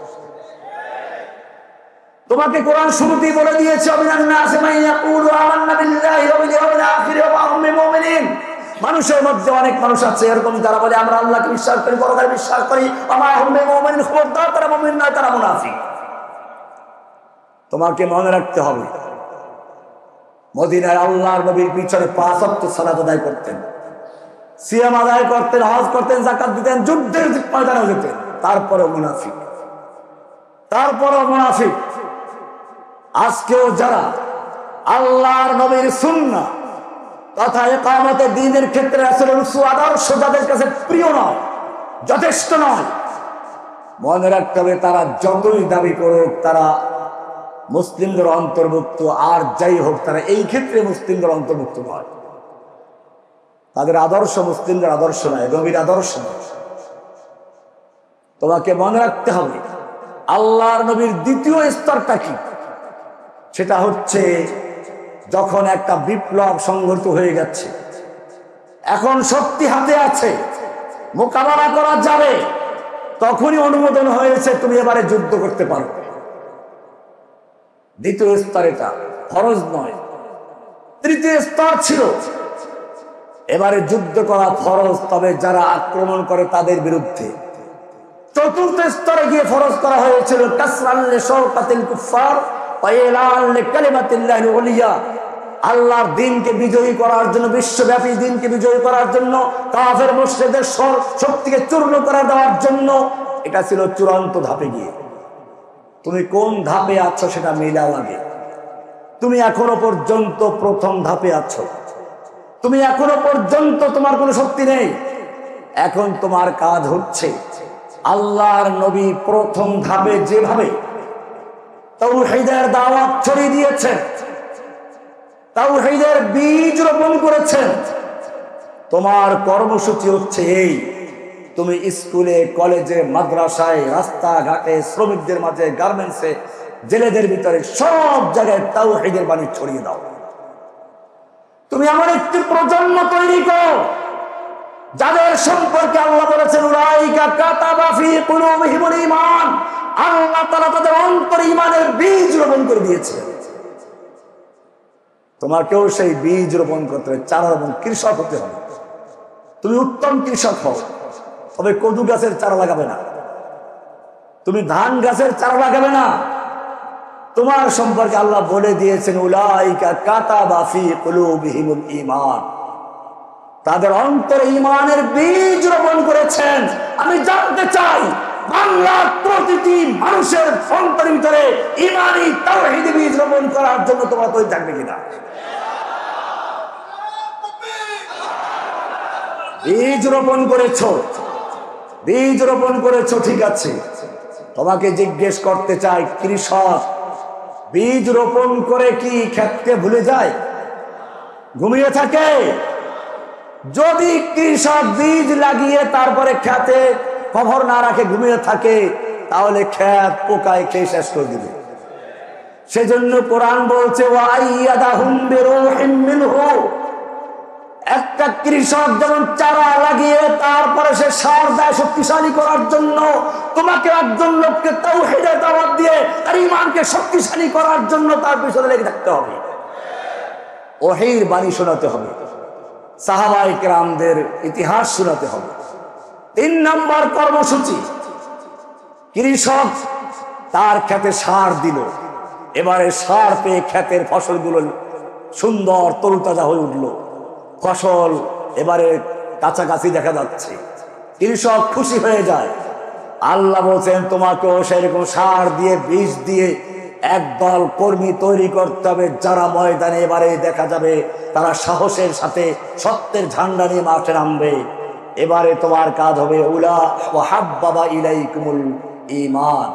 তোমাকে কোরআন শুরুতেই বলে দিয়েছে মিনান নাসি মান ইয়াকুলু আমান্না বিল্লাহি ওয়া বিল ইয়াউমিল আখির ওয়া মা হুম বিমুমিনিন, মানুষের মধ্যে অনেক মানুষ আছে এরকম যারা বলে আমরা আল্লাহকে বিশ্বাস করি, পরকালে বিশ্বাস করি, ওয়া মা হুম বিমুমিনিন, খবরদার তারা মুমিন নয়, তারা মুনাফিক। তোমাকে মনে রাখতে হবে মদিনায় আল্লাহর নবীর পিছনে 5 ওয়াক্ত সালাত আদায় করতেন, সিয়াম আদায় করতেন, হজ করতেন, যাকাত দিতেন, যুদ্ধের ময়দানে যেতেন, তারপরেও মুনাফিক, তারপরেও মুনাফিক। আজকেও যারা আল্লাহর নবীর সুন্নাহ তথা ইকামতে দ্বীনের ক্ষেত্রে রাসূলের আদর্শ যাদের কাছে প্রিয় নয়, যথেষ্ট নয়, মনে রাখতে হবে তারা যতই দাবি করুক তারা মুসলিমদের অন্তর্ভুক্ত, আর যাই হোক তারা এই ক্ষেত্রে মুসলিমদের অন্তর্ভুক্ত নয়। তাদের আদর্শ মুসলিমদের আদর্শ নয়, নবীর আদর্শ নয়। তোমাকে মনে রাখতে হবে আল্লাহর নবীর দ্বিতীয় স্তরটা কি, সেটা হচ্ছে যখন একটা বিপ্লব সংঘটিত হয়ে গেছে, এখন শক্তি হাতে আছে, মোকাবেলা করা যাবে, তখনই অনুমোদন হয়েছে তুমি এবারে যুদ্ধ করতে পারো। দ্বিতীয় স্তর, এটা ফরজ নয়। তৃতীয় স্তর ছিল এবারে যুদ্ধ করা ফরজ, তবে যারা আক্রমণ করে তাদের বিরুদ্ধে। চতুর্থ স্তরে গিয়ে ফরজ করা হয়েছিল কাসরান লিশাওকাতিল কুফার ওয়া ইলান লিকালিমাতিল্লাহিল উলিয়া, আল্লাহর দ্বীনকে বিজয়ী করার জন্য, বিশ্বব্যাপী দ্বীনকে বিজয়ী করার জন্য, কাফের মুশরিকদের শক্তিকে চূর্ণ করে দেওয়ার জন্য। এটা ছিল চূড়ান্ত ধাপে গিয়ে। তুমি কোন ধাপে আছো সেটা মিলাও আগে। তুমি এখনো পর্যন্ত প্রথম ধাপে আছো, তুমি এখনো পর্যন্ত তোমার কোনো শক্তি নেই। এখন তোমার কাজ হচ্ছে আল্লাহর নবী প্রথম ধাপে যেভাবে তাওহীদের দাওয়াত ছড়িয়ে দিয়েছেন, তাওহীদের বীজ রোপণ করেছেন, তোমার কর্মসূচি হচ্ছে এই, তুমি স্কুলে, কলেজে, মাদ্রাসায়, রাস্তাঘাটে, শ্রমিকদের মাঝে, গার্মেন্টসে, জেলেদের ভিতরে সব জায়গায় তাওহীদের বাণী ছড়িয়ে দাও। তুমি এমন একটি প্রজন্ম তৈরি করো যাদের সম্পর্কে আল্লাহ বলেছেন উলাইকা কাতাবা ফি কুলুবিহিমুল ঈমান, আল্লাহ তাআলা তাদের অন্তরে ঈমানের বীজ রোপণ করে দিয়েছেন। তোমাকেও সেই বীজ রোপণ করতে হবে, চারা রোপণ, কৃষক হতে হবে। তুমি উত্তম কৃষক হও, তবে কদু গাছের চারা লাগাবে না, তুমি ধান গাছের চারা লাগাবে না। তোমার সম্পর্কে আল্লাহ বলে দিয়েছেন উলাইকা কাতাবা ফি কুলুবিহিমুল ঈমান, তাদের অন্তরে ঈমানের বীজ রোপণ করেছেন। আমি জানতে চাই বাংলার প্রতিটি মানুষের অন্তরের ভিতরে ঈমানি তাওহীদি বীজ রোপণ করার জন্য তোমরা তৈরি থাকবে কিনা? বীজ রোপণ করেছো, বীজ রোপণ করেছো, ঠিক আছে। তোমাকে জিজ্ঞেস করতে চাই, কৃষক বীজ রোপণ করে কি ক্ষেতকে ভুলে যায়, ঘুমিয়ে থাকে? যদি কৃষক বীজ লাগিয়ে তারপরে খেতে খবর না রাখে, ঘুমিয়ে থাকে, তাহলে খেত পোকায় খেয়ে শেষ করে দিবে। সেজন্য কোরআন বলছে ওয়াইয়াদাহুম বিরূহিম মিনহু, একটা কৃষক যেমন চারা লাগিয়ে তারপরে সে সার দেয় শক্তিশালী করার জন্য, তোমাকে একজন লোককে তাওহীদের দাওয়াত দিয়ে তার ঈমানকে শক্তিশালী করার জন্য তার পিছনে লেগে থাকতে হবে, ওহীর বাণী শোনাতে হবে, সাহাবায়ে কেরামদের ইতিহাস শোনাতে হবে। 3 নম্বর কর্মসূচি, কৃষক তার খেতে সার দিল, এবারে সার পেয়ে খেতের ফসলগুলো সুন্দর তরুতাজা হয়ে উঠল, ফসল এবারে কাছাকাছি দেখা যাচ্ছে, কৃষক খুশি হয়ে যায়। আল্লাহ বলছেন তোমাকেও সেরকম সার দিয়ে, বীজ দিয়ে একদল কর্মী তৈরি করতে হবে, যারা ময়দানে এবারে দেখা যাবে তারা সাহসের সাথে সত্যের ঝান্ডা নিয়ে মাঠে নামবে। এবারে তোমার কাজ হবে উলা ওয়াহাব্বাবা ইলাইকুমুল ঈমান,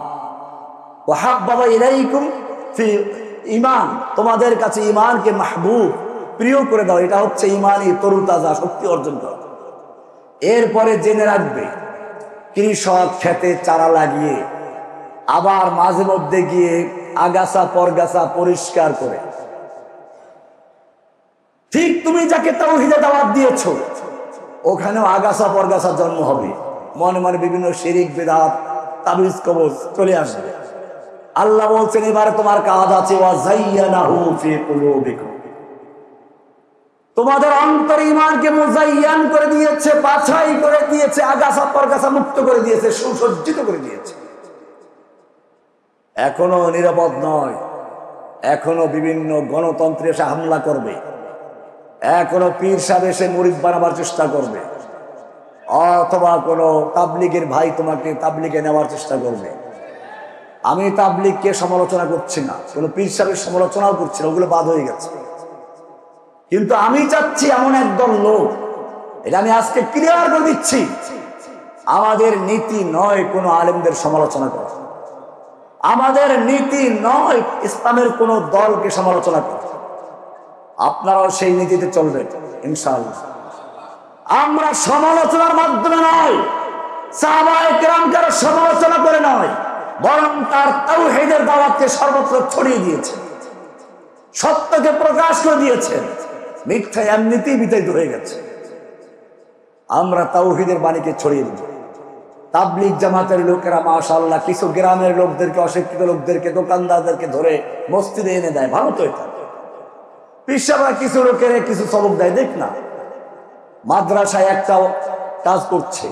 ওয়াহাব্বাবা ইলাইকুম ফি ঈমান, তোমাদের কাছে ঈমানকে মাহবুব, প্রিয় করে দাও। এটা হচ্ছে ঈমানি তরুতাজা শক্তি অর্জন করা। এরপরে জেনে রাখবে, কৃষক খেতে চারা লাগিয়ে আবার মাঝে মধ্যে গিয়ে আগাছা পরগাছা পরিষ্কার করে, ঠিক তুমি যাকে তাওহীদের দাওয়াত দিয়েছো ওখানেও আগাছা পরগাছা জন্ম হবে, মনে মনে বিভিন্ন শিরিক বিদআত তাবিজ কবজ চলে আসবে। আল্লাহ বলছেন এবারে তোমার কাজ আছে ওয়াযায়্যানাহু ফি কুলুবিকুম, তোমাদের অন্তর ঈমানকে মুযায়্যান করে দিয়েছে, বাছাই করে দিয়েছে, আগাছা পরগাছা মুক্ত করে দিয়েছে, সুসজ্জিত করে দিয়েছে। এখনো নিরাপদ নয়, এখনো বিভিন্ন গণতন্ত্রে এসে হামলা করবে, এখনো পীর সাহেব এসে মুরিদ বানাবার চেষ্টা করবে, অথবা কোনো তাবলীগের ভাই তোমাকে তাবলীগে নেওয়ার চেষ্টা করবে। আমি তাবলীগকে সমালোচনা করছি না, কোনো পীর সাহেবের সমালোচনাও করছি না, ওগুলো বাদ হয়ে গেছে। কিন্তু আমি চাচ্ছি এমন একদল লোক, এটা আমি আজকে ক্লিয়ার করে দিচ্ছি, আমাদের নীতি নয় কোনো আলেমদের সমালোচনা করা, আমাদের নীতি নয় ইসলামের কোন দলকে সমালোচনা করা। আপনারাও সেই নীতিতে চলবেন ইনশাআল্লাহ। আমরা সমালোচনার মাধ্যমে নয়, সাহাবায়ে কেরামকে সমালোচনা করে নয়, বরং তার তাওহীদের দাওয়াতকে সর্বত্র ছড়িয়ে দিয়েছে, সত্যকে প্রকাশ করে দিয়েছে, মিথ্যা এমনিতেই বিতাড়িত হয়ে গেছে। আমরা তাওহীদের বাণীকে ছড়িয়ে দিব। তাবলীগ জামাতের লোকেরা মাশাআল্লাহ কিছু গ্রামের লোকদেরকে, অশিক্ষিত লোকদেরকে, দোকানদারদেরকে ধরে মসজিদে এনে দেয়, ভালো তো এটা। পিসাবা কিছু লোকের কিছু সবক দেয়, দেখ না মাদ্রাসায় একটা কাজ করছে,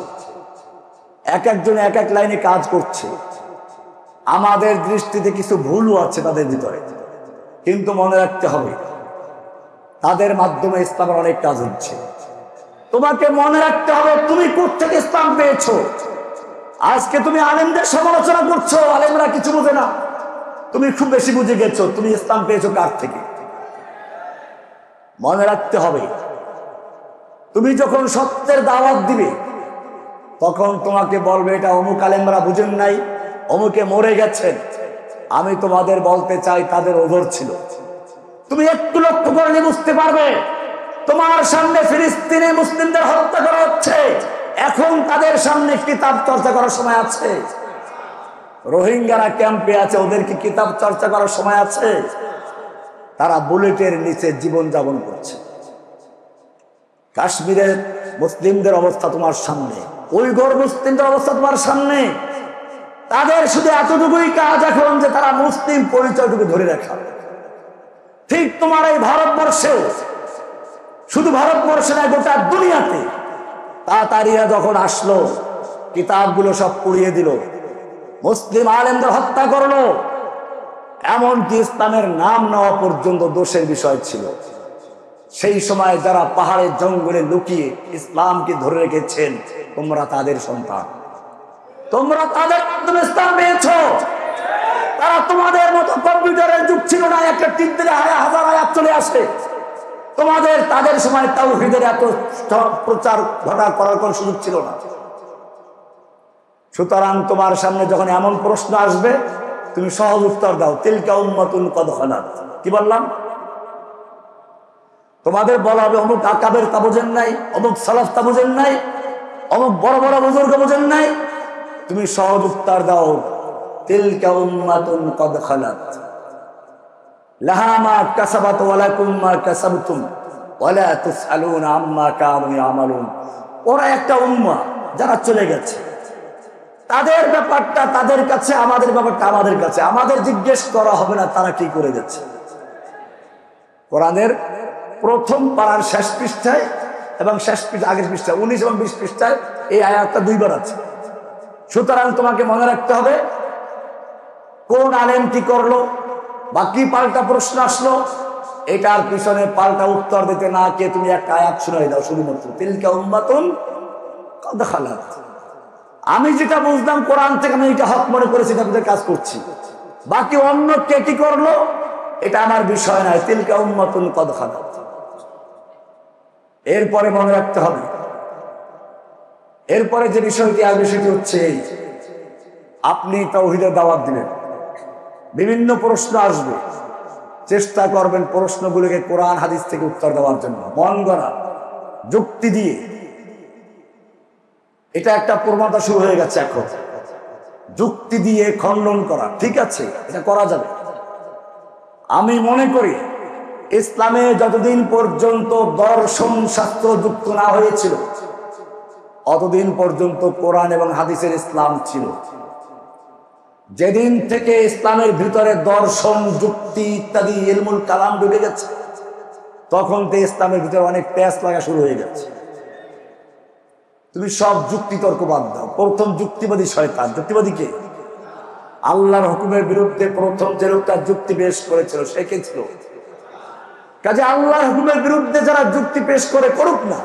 এক একজন এক এক লাইনে কাজ করছে। আমাদের দৃষ্টিতে কিছু ভুলও আছে তাদের ভিতরে, কিন্তু মনে রাখতে হবে তাদের মাধ্যমে ইসলামের অনেক কাজ হচ্ছে। তোমাকে মনে রাখতে হবে তুমি কোত্থেকে ইসলাম পেয়েছো। আজকে তুমি আলেমদের সমালোচনা করছো, আলেমরা কিছু বুঝে না, তুমি খুব বেশি বুঝে গেছো। তুমি ইসলাম পেয়েছো কার থেকে? মনে রাখতে হবে তুমি যখন সত্যের দাওয়াত দিবে তখন তোমাকে বলবে এটা অমুক আলেমরা বুঝেন নাই, অমুকে মরে গেছেন। আমি তোমাদের বলতে চাই তাদের ওজর ছিল। তুমি একটু লক্ষ্য করলে বুঝতে পারবে তোমার সামনে ফিলিস্তিনে মুসলিমদের হত্যা করা হচ্ছে, এখন তাদের সামনে কিতাব চর্চা করার সময় আছে? রোহিঙ্গারা ক্যাম্পে আছে, ওদের কি কিতাব চর্চা করার সময় আছে? তারা বুলেটের নিচে জীবন যাপন করছে। কাশ্মীরের মুসলিমদের অবস্থা তোমার সামনে, উইঘুর মুসলিমদের অবস্থা তোমার সামনে। তাদের শুধু এতটুকুই কাজ এখন যে তারা মুসলিম পরিচয়টুকু ধরে রাখা। ঠিক তোমার এই ভারতবর্ষেও, শুধু ভারতবর্ষে না গোটা দুনিয়াতে তাতারিরা যখন আসলো কিতাবগুলো সব পুড়িয়ে দিল, মুসলিম আলেমদের হত্যা করলো, এমনকি ইসলামের নাম নেওয়া পর্যন্ত দোষের বিষয় ছিল। সেই সময় যারা পাহাড়ের জঙ্গলে লুকিয়ে ইসলামকে ধরে রেখেছেন, তোমরা তাদের সন্তান, তোমরা তাদের মাধ্যমে ইসলাম পেয়েছ। তারা তোমাদের মতো কম্পিউটারের যুগ ছিল না, একটা টিপ দিলে হাজার আয়াত চলে আসে। তাদের সময় তাওহীদের এত প্রচার ঘটা করার কোন সুযোগ ছিল না। সুতরাং তোমার সামনে যখন এমন প্রশ্ন আসবে তুমি সহজ উত্তর দাও, তিলকা উম্মাতুন কদ খালাত। কি বললাম? তোমাদের বলা হবে অমুক আকাবের তা বোঝেন নাই, অমুক সালাফ তা বোঝেন নাই, অমুক বড় বড় বুজুর্গ বোঝেন নাই। তুমি সহজ উত্তর দাও, তিলকা উম্মাতুন কদ খালাত লাহা মা কাসাবাত ওয়া লাকুম মা কাসাবতুম ওয়া লা তুসআলুনা আম্মা কানু ইয়ামালুন। ওরা একটা উম্মাহ যারা চলে গেছে, তাদের ব্যাপারটা তাদের কাছে, আমাদের ব্যাপারটা আমাদের কাছে। আমাদের জিজ্ঞেস করা হবে না তারা কি করে যাচ্ছে। কোরআনের প্রথম পারার শেষ পৃষ্ঠায় এবং শেষ পৃষ্ঠা আগের পৃষ্ঠায় 19 এবং 20 পৃষ্ঠায় এই আয়াতটা দুইবার আছে। সুতরাং তোমাকে মনে রাখতে হবে কোন আলেম কি করলো বা কি পাল্টা প্রশ্ন আসলো, এটার পিছনে পাল্টা উত্তর দিতে না কে তুমি একটা আয়াত শুনাই দাও, শুধুমাত্র তিলকা উম্মাতুন কদ খালাত। আমি যেটা বুঝলাম কোরআন থেকে, আমি এটা হক মনে করেছি, এটা কাজ করছি। বাকি অন্য কে কি করলো এটা আমার বিষয় নয়। তিলকা উম্মাতুন কদ খালাত। এরপরে মনে রাখতে হবে, এরপরে যে বিষয়টি, আর বিষয়টি হচ্ছে এই, আপনি তাওহীদের দাওয়াত দিবেন, বিভিন্ন প্রশ্ন আসবে, চেষ্টা করবেন প্রশ্নগুলোকে কোরআন হাদিস থেকে উত্তর দেওয়ার জন্য, মন গড়া যুক্তি দিয়ে। এটা একটা প্রবণতা শুরু হয়ে গেছে এখন, যুক্তি দিয়ে খণ্ডন করা। ঠিক আছে, এটা করা যাবে। আমি মনে করি ইসলামে যতদিন পর্যন্ত দর্শন শাস্ত্র যুক্ত না হয়েছিল অতদিন পর্যন্ত কোরআন এবং হাদিসের ইসলাম ছিল। যেদিন থেকে ইসলামের ভিতরে দর্শন, যুক্তি ইত্যাদি ইলমুল কালাম ঢুকে গেছে, তখন থেকে ইসলামের ভিতরে অনেক প্যাঁচ লাগা শুরু হয়ে গেছে। তুমি সব যুক্তি তর্ক বাদ দাও। প্রথম যুক্তিবাদী শয়তান। যুক্তিবাদী কে? আল্লাহর হুকুমের বিরুদ্ধে প্রথম যে লোকটা যুক্তি পেশ করেছিল সে কে ছিল? কাজে আল্লাহর হুকুমের বিরুদ্ধে যারা যুক্তি পেশ করে, করুক না,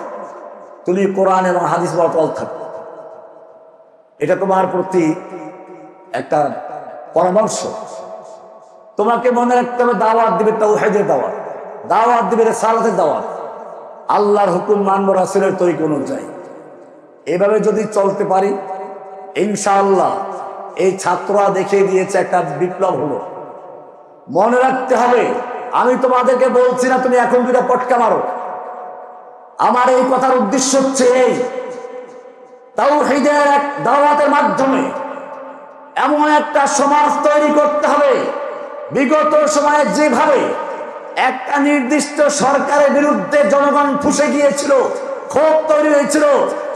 তুমি কোরআন এবং হাদিস বলা অটল থাকো। এটা তোমার প্রতি একটা পরামর্শ। তোমাকে মনে রাখতে হবে দাওয়াত দিবে তাওহীদের দাওয়াত, দাওয়াত দিবে রিসালাতের দাওয়াত, আল্লাহর হুকুম মানব, রাসূলের তরিকা অনুযায়ী। এভাবে যদি চলতে পারি ইনশাআল্লাহ, এই ছাত্ররা দেখিয়ে দিয়েছে একটা বিপ্লব হলো। মনে রাখতে হবে, আমি তোমাদেরকে বলছি না তুমি এখন দুটা পটকা মারো। আমার এই কথার উদ্দেশ্য হচ্ছে এই, তাওহীদের এক দাওয়াতের মাধ্যমে এমন একটা সমাজ তৈরি করতে হবে, বিগত সময়ে যেভাবে একটা নির্দিষ্ট সরকারের বিরুদ্ধে জনগণ ফুঁসে গিয়েছিল, ক্ষোভ তৈরি হয়েছিল,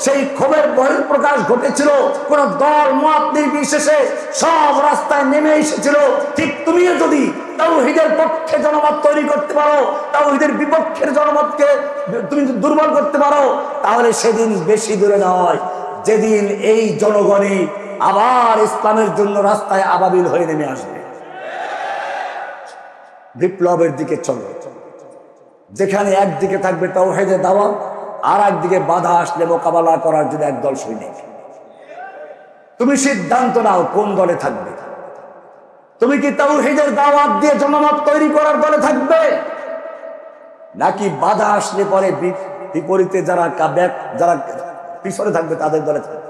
সেই ক্ষোভের বহিঃপ্রকাশ ঘটেছিল, কোন দল মত নির্বিশেষে সব রাস্তায় নেমে এসেছিল। ঠিক তুমিও যদি তাওহীদের পক্ষে জনমত তৈরি করতে পারো, তাওহীদের বিপক্ষের জনমতকে তুমি দুর্বল করতে পারো, তাহলে সেদিন বেশি দূরে নয় যেদিন এই জনগণই আবার ইসলামের জন্য রাস্তায় আবাবিল হয়ে নেমে আসবে। বিপ্লবের দিকে চলো, যেখানে একদিকে থাকবে তাওহীদের দাওয়াত, আর একদিকে বাধা আসলে মোকাবেলা করার জন্য একদল সৈনিক। তুমি সিদ্ধান্ত নাও কোন দলে থাকবে। তুমি কি তাওহীদের দাওয়াত দিয়ে জনমত তৈরি করার দলে থাকবে, নাকি বাধা আসলে পরে বিপরীতে যারা যারা পিছনে থাকবে তাদের দলে থাকবে?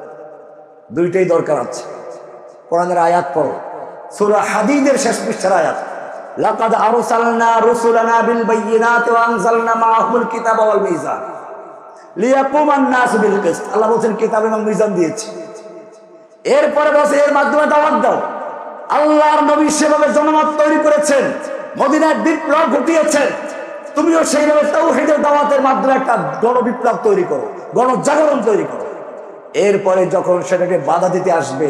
দুইটাই দরকার আছে। কোরআনের আয়াত পড়ো, সূরা হাদীদের শেষ পৃষ্ঠার আয়াত, লাকাদ আরসালনা রুসুলানা বিল বায়িনাতি ওয়া আনজালনা মাআহুল কিতাবা ওয়াল মিজান লিয়াকুমান নাস বিল কিসত। আল্লাহ বলেন কিতাব এবং মিজান দিয়েছি। এরপরে বসে এর মাধ্যমে দাওয়াত দাও। আল্লাহর নবী সেভাবে জনমত তৈরি করেছেন, মদিনায় বিপ্লব ঘটিয়েছেন। তুমিও সেইভাবে তাওহীদের দাওয়াতের মাধ্যমে একটা গণবিপ্লব তৈরি করো, গণজাগরণ তৈরি করো। এরপরে যখন সেটাকে বাধা দিতে আসবে,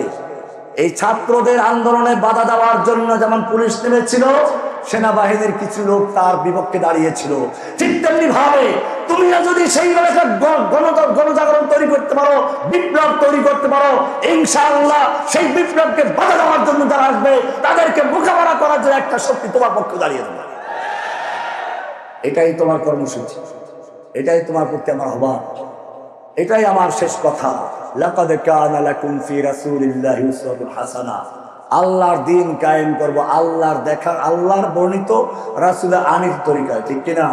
এই ছাত্রদের আন্দোলনে বাধা দেওয়ার জন্য যেমন পুলিশ নেমেছিল, সেনাবাহিনীর কিছু লোক তার বিপক্ষে দাঁড়িয়েছিল, ঠিক তেমনি ভাবে তুমিও যদি সেইভাবে একটা গণজাগরণ তৈরি করতে পারো, বিপ্লব তৈরি করতে পারো, ইনশাআল্লাহ সেই বিপ্লবকে বাধা দেওয়ার জন্য যারা আসবে তাদেরকে মোকাবেলা করার জন্য একটা শক্তি তোমার পক্ষে দাঁড়িয়ে দেবে। এটাই তোমার কর্মসূচি, এটাই তোমার প্রতি আমার আহ্বান, এটাই আমার শেষ কথা। লাকাদ কানা লাকুম ফি রাসূলিল্লাহি উসওয়াতুন হাসানা। আল্লাহর দ্বীন কায়েম করব, আল্লাহর দেখা, আল্লাহর বর্ণিত রাসূলের আনিত তরিকায়, ঠিক কিনা?